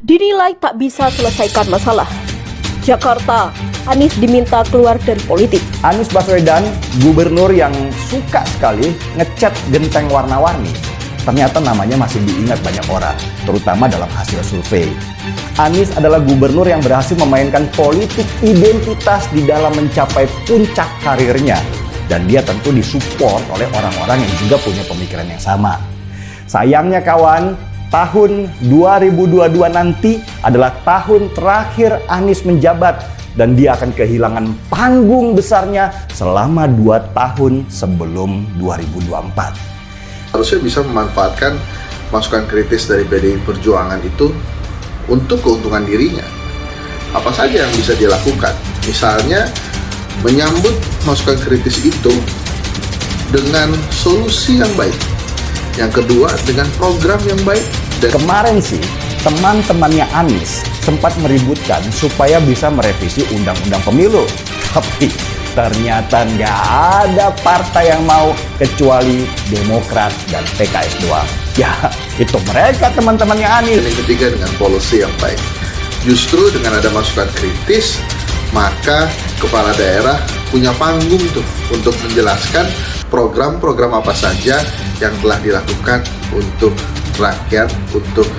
dinilai tak bisa selesaikan masalah. Jakarta, Anies diminta keluar dari politik. Anies Baswedan, gubernur yang suka sekali ngecat genteng warna-warni, ternyata namanya masih diingat banyak orang, terutama dalam hasil survei. Anies adalah gubernur yang berhasil memainkan politik identitas di dalam mencapai puncak karirnya. Dan dia tentu disupport oleh orang-orang yang juga punya pemikiran yang sama. Sayangnya kawan, tahun 2022 nanti adalah tahun terakhir Anies menjabat. Dan dia akan kehilangan panggung besarnya selama 2 tahun sebelum 2024. Harusnya bisa memanfaatkan masukan kritis dari PDI Perjuangan itu untuk keuntungan dirinya. Apa saja yang bisa dilakukan? Misalnya menyambut masukan kritis itu dengan solusi yang baik. Yang kedua, dengan program yang baik. Dan kemarin sih, teman-temannya Anies sempat meributkan supaya bisa merevisi undang-undang pemilu. Tapi ternyata nggak ada partai yang mau kecuali Demokrat dan PKS doang. Ya, itu mereka teman-temannya Anies. yang ketiga, dengan policy yang baik. Justru dengan ada masukan kritis, maka kepala daerah punya panggung tuh untuk menjelaskan program-program apa saja yang telah dilakukan untuk rakyat, untuk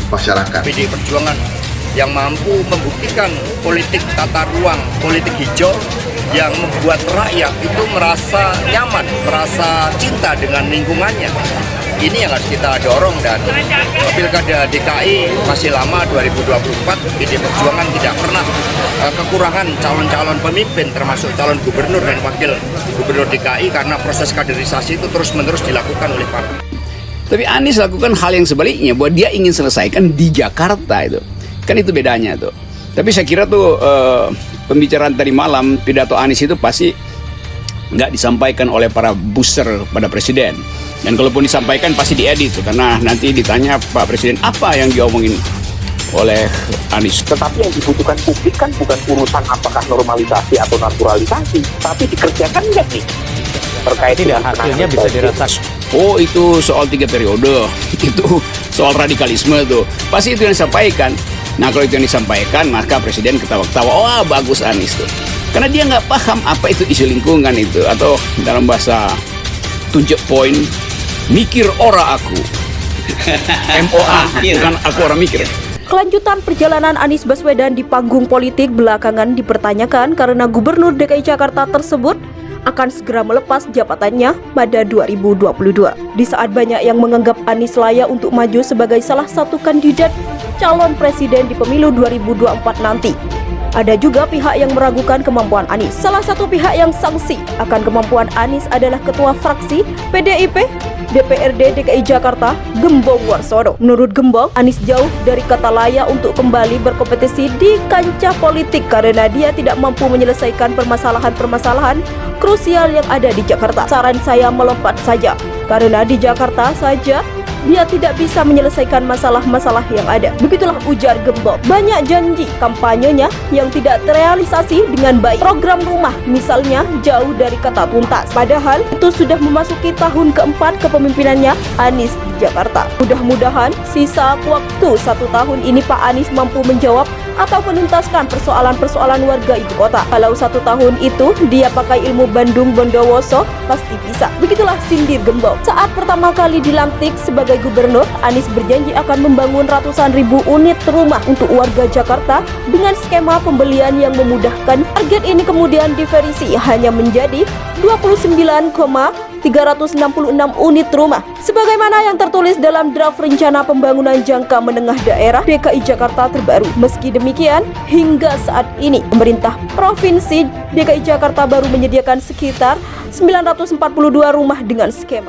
masyarakat. PDI Perjuangan yang mampu membuktikan politik tata ruang, politik hijau yang membuat rakyat itu merasa nyaman, merasa cinta dengan lingkungannya. Ini yang harus kita dorong, dan Pilkada DKI masih lama 2024, PDI Perjuangan tidak pernah kekurangan calon-calon pemimpin termasuk calon gubernur dan wakil gubernur DKI karena proses kaderisasi itu terus-menerus dilakukan oleh partai. Tapi Anies lakukan hal yang sebaliknya, bahwa dia ingin selesaikan di Jakarta itu. Kan itu bedanya tuh. Tapi saya kira tuh pembicaraan tadi malam, pidato Anies itu pasti nggak disampaikan oleh para booster pada presiden. Dan kalaupun disampaikan pasti diedit tuh, karena nanti ditanya Pak Presiden apa yang diomongin oleh Anies. Tetapi yang dibutuhkan publik kan bukan urusan apakah normalisasi atau naturalisasi, tapi dikerjakan nggak nih? Terkait tidak, hasilnya bisa dirasakan. Oh, itu soal 3 periode, itu soal radikalisme tuh, pasti itu yang disampaikan. Nah, kalau itu yang disampaikan, maka Presiden ketawa-ketawa, wah bagus Anies tuh. Karena dia nggak paham apa itu isu lingkungan itu, atau dalam bahasa tunjuk poin, mikir ora aku. MOA, bukan aku orang mikir. Kelanjutan perjalanan Anies Baswedan di panggung politik belakangan dipertanyakan karena Gubernur DKI Jakarta tersebut akan segera melepas jabatannya pada 2022. Di saat banyak yang menganggap Anies layak untuk maju sebagai salah satu kandidat calon presiden di pemilu 2024 nanti. Ada juga pihak yang meragukan kemampuan Anies. Salah satu pihak yang sangsi akan kemampuan Anies adalah Ketua Fraksi PDIP DPRD DKI Jakarta, Gembong Warsono. Menurut Gembong, Anies jauh dari kata layak untuk kembali berkompetisi di kancah politik karena dia tidak mampu menyelesaikan permasalahan-permasalahan krusial yang ada di Jakarta. Saran saya melompat saja, karena di Jakarta saja dia tidak bisa menyelesaikan masalah-masalah yang ada. Begitulah ujar Gembong. Banyak janji kampanyenya yang tidak terrealisasi dengan baik. Program rumah misalnya jauh dari kata tuntas. Padahal itu sudah memasuki tahun keempat kepemimpinannya Anies di Jakarta. Mudah-mudahan sisa waktu 1 tahun ini Pak Anies mampu menjawab atau menuntaskan persoalan-persoalan warga ibu kota. Kalau 1 tahun itu dia pakai ilmu Bandung Bondowoso, pasti bisa. Begitulah sindir Gembong. Saat pertama kali dilantik sebagai gubernur, Anies berjanji akan membangun ratusan ribu unit rumah untuk warga Jakarta dengan skema pembelian yang memudahkan. Target ini kemudian diversi hanya menjadi 29,366 unit rumah. Sebagaimana yang tertulis dalam draft rencana pembangunan jangka menengah daerah DKI Jakarta terbaru. Meski demikian, hingga saat ini pemerintah Provinsi DKI Jakarta baru menyediakan sekitar 942 rumah dengan skema